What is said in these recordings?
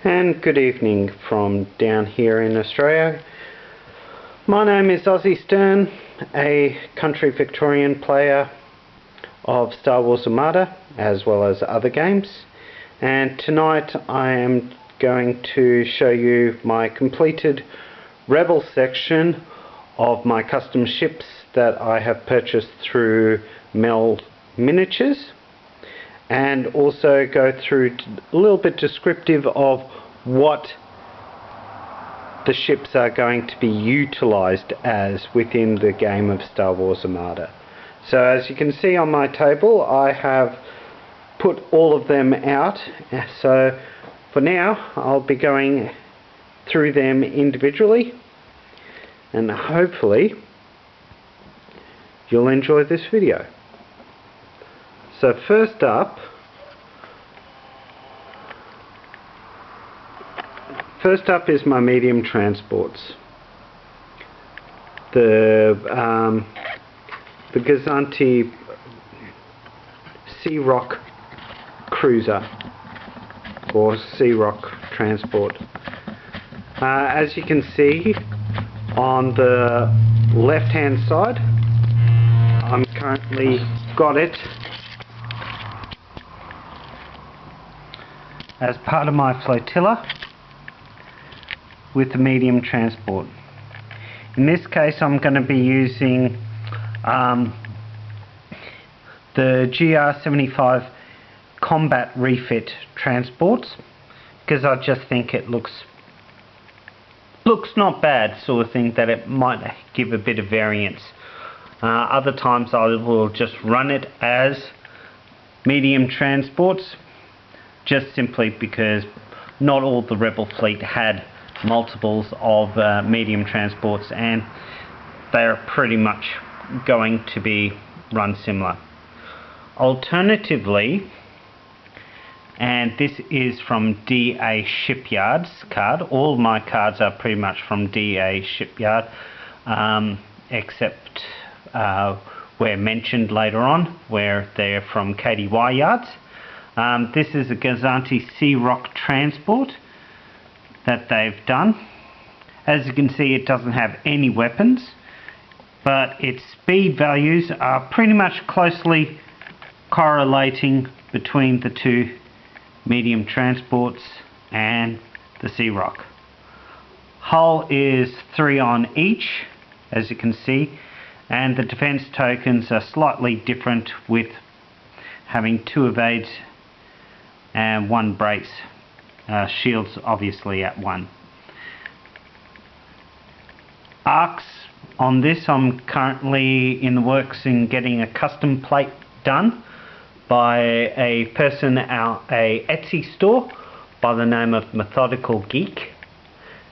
And good evening from down here in Australia. My name is Aussie Stern, a country Victorian player of Star Wars Armada as well as other games, and tonight I am going to show you my completed Rebel section of my custom ships that I have purchased through Mel Miniatures, and also go through a little bit descriptive of what the ships are going to be utilized as within the game of Star Wars Armada. So as you can see on my table, I have put all of them out, so for now I'll be going through them individually, and hopefully you'll enjoy this video. So first up is my medium transports. The Gazanti Sea Rock Cruiser or Sea Rock Transport. As you can see on the left hand side, I'm currently got it as part of my flotilla with the medium transport. In this case I'm going to be using the GR75 combat refit transports, because I just think it looks not bad, sort of thing, that it might give a bit of variance. Other times I will just run it as medium transports, just simply because not all the Rebel fleet had multiples of medium transports, and they're pretty much going to be run similar. Alternatively, and this is from DA Shipyards card, all my cards are pretty much from DA Shipyard, except where mentioned later on where they're from KDY Yards. This is a Gazanti Sea Rock Transport that they've done. As you can see, it doesn't have any weapons, but its speed values are pretty much closely correlating between the two medium transports and the Sea Rock. Hull is 3 on each, as you can see, and the defense tokens are slightly different, with having 2 evades and 1 brace. Shields obviously at 1. Arcs on this, I'm currently in the works in getting a custom plate done by a person at a Etsy store by the name of Methodical Geek,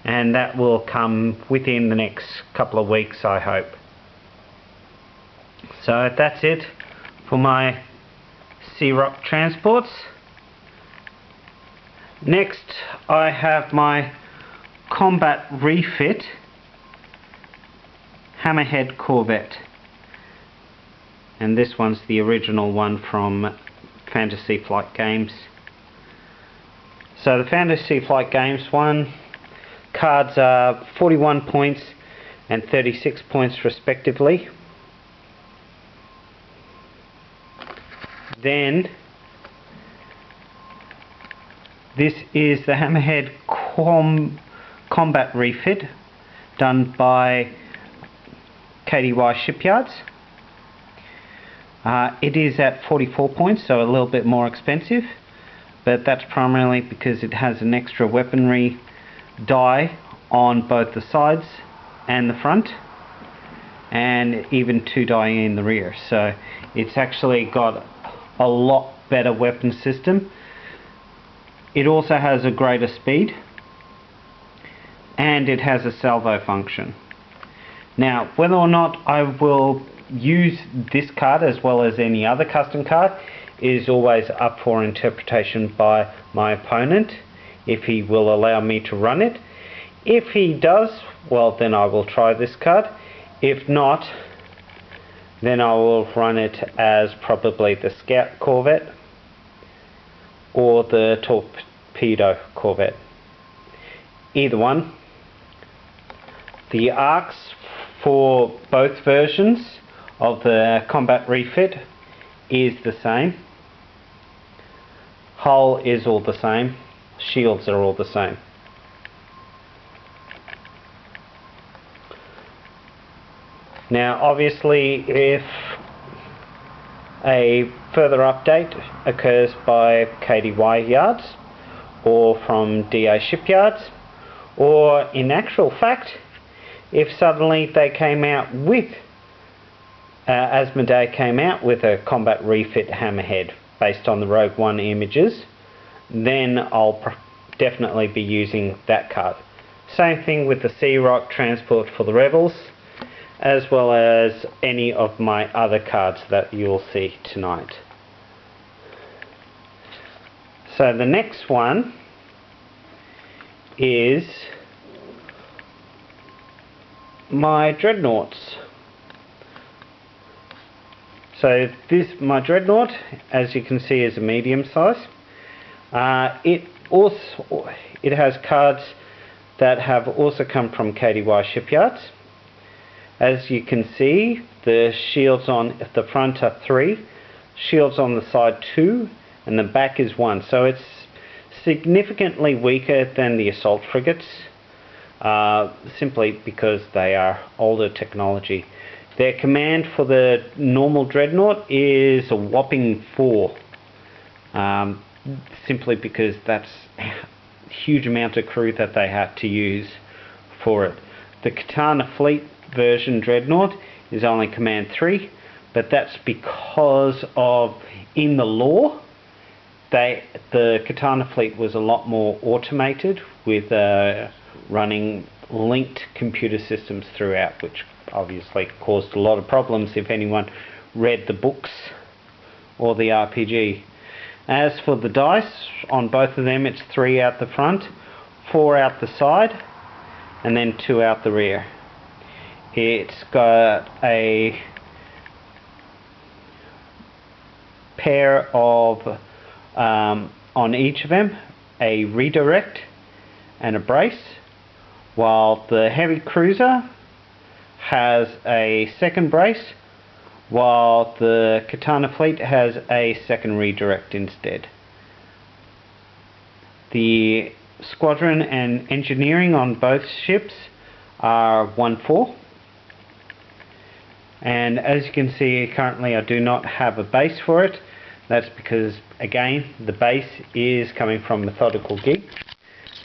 and that will come within the next couple of weeks, I hope. So that's it for my Sea Rock transports. Next I have my combat refit Hammerhead Corvette, and this one's the original one from Fantasy Flight Games. So the Fantasy Flight Games one, cards are 41 points and 36 points respectively. Then this is the Hammerhead combat refit done by KDY Shipyards. It is at 44 points, so a little bit more expensive, but that's primarily because it has an extra weaponry die on both the sides and the front, and even 2 die in the rear, so it's actually got a lot better weapon system. It also has a greater speed, and it has a salvo function. Now, whether or not I will use this card as well as any other custom card is always up for interpretation by my opponent, if he will allow me to run it. If he does, well, then I will try this card. If not, then I will run it as probably the Scout Corvette or the Torpedo Corvette. either one. The arcs for both versions of the combat refit is the same. Hull is all the same. Shields are all the same. Now obviously if a further update occurs by KDY Yards or from DA Shipyards, or in actual fact if suddenly they came out with Asmodee came out with a combat refit Hammerhead based on the Rogue One images, then I'll definitely be using that card. Same thing with the Sea Rock transport for the Rebels, as well as any of my other cards that you'll see tonight. So the next one is my Dreadnoughts. So my Dreadnought, as you can see, is a medium size. It has cards that have also come from KDY Shipyards. As you can see, the shields on the front are 3, shields on the side 2, and the back is 1. So it's significantly weaker than the assault frigates, simply because they are older technology. Their command for the normal Dreadnought is a whopping 4, simply because that's a huge amount of crew that they had to use for it. The Katana Fleet version Dreadnought is only command 3, but that's because of, in the lore, the Katana Fleet was a lot more automated with running linked computer systems throughout, which obviously caused a lot of problems if anyone read the books or the RPG. As for the dice, on both of them it's 3 out the front, 4 out the side, and then 2 out the rear. It's got a pair of, on each of them, a redirect and a brace, while the heavy cruiser has a second brace, while the Katana Fleet has a second redirect instead. The squadron and engineering on both ships are 1-4. And as you can see, currently I do not have a base for it. That's because, again, the base is coming from Methodical Geek.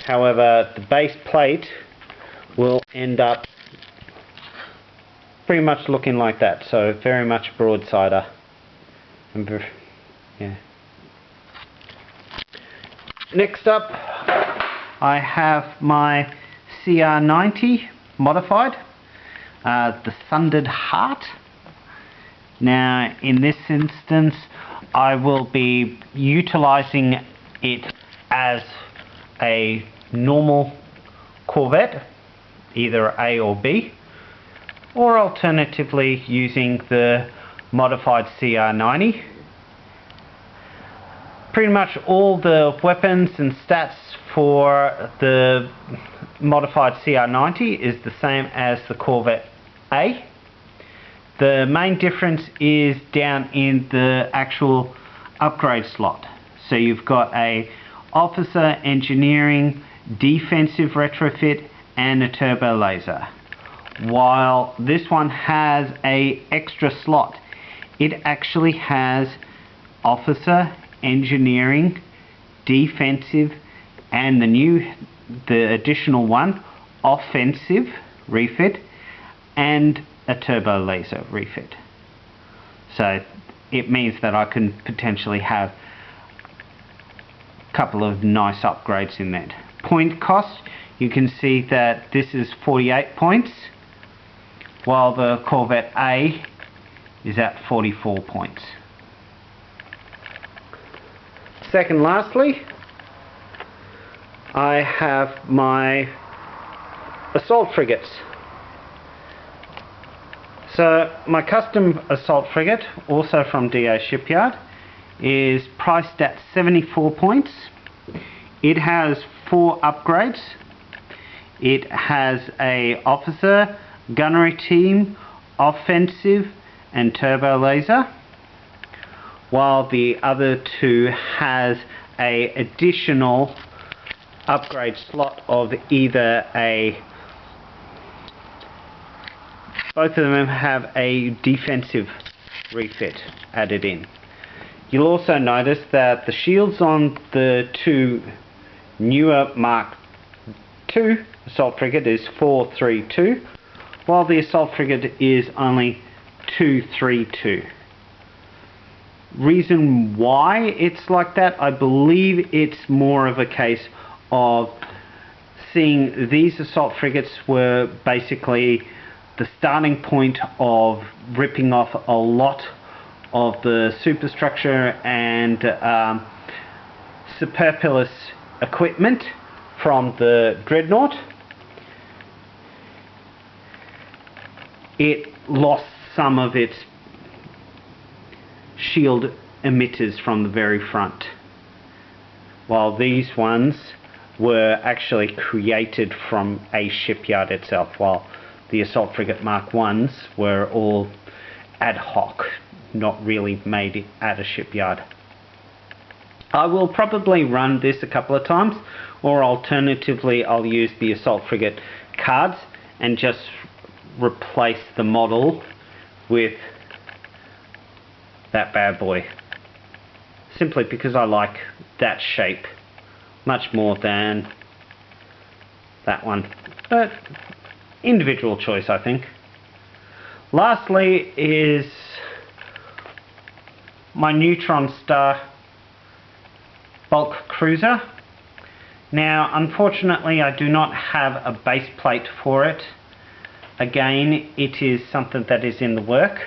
However, the base plate will end up pretty much looking like that, so very much broadsider. Yeah. Next up, I have my CR90 modified, the Thundered Heart. Now, in this instance, I will be utilizing it as a normal Corvette, either A or B, or alternatively using the modified CR90. Pretty much all the weapons and stats for the modified CR90 is the same as the Corvette A. The main difference is down in the actual upgrade slot. So you've got a officer, engineering, defensive retrofit, and a turbo laser. While this one has a extra slot, it actually has officer, engineering, defensive, and the additional one, offensive refit, and a turbo laser refit. So it means that I can potentially have a couple of nice upgrades in that. Point cost, you can see that this is 48 points, while the Corvette A is at 44 points. Second lastly, I have my assault frigates. So my custom assault frigate, also from DA Shipyard, is priced at 74 points. It has 4 upgrades. It has a officer, gunnery team, offensive and turbo laser, while the other two has a additional upgrade slot of either both of them have a defensive refit added in. You'll also notice that the shields on the two newer Mark II assault frigate is 432, while the assault frigate is only 232. Reason why it's like that, I believe it's more of a case of seeing these assault frigates were basically the starting point of ripping off a lot of the superstructure and superfluous equipment from the Dreadnought. It lost some of its shield emitters from the very front, while these ones were actually created from a shipyard itself, while the assault frigate Mark I's were all ad hoc, not really made at a shipyard. I will probably run this a couple of times, or alternatively I'll use the assault frigate cards and just replace the model with that bad boy, simply because I like that shape much more than that one, but individual choice, I think. Lastly is my Neutron Star bulk cruiser. Now unfortunately I do not have a base plate for it. Again, it is something that is in the work.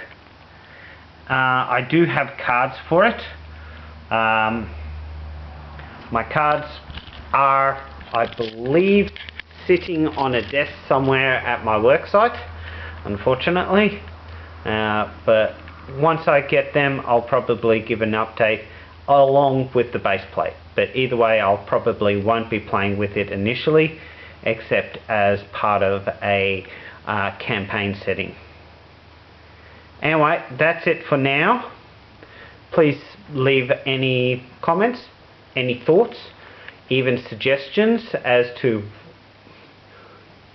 I do have cards for it. My cards are, I believe, sitting on a desk somewhere at my work site, unfortunately. But once I get them, I'll probably give an update along with the base plate. But either way, I'll probably won't be playing with it initially, except as part of a campaign setting. Anyway, that's it for now. Please leave any comments, any thoughts, even suggestions as to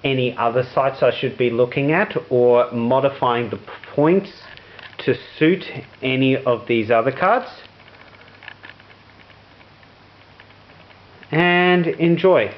any other sites I should be looking at, or modifying the points to suit any of these other cards. And enjoy.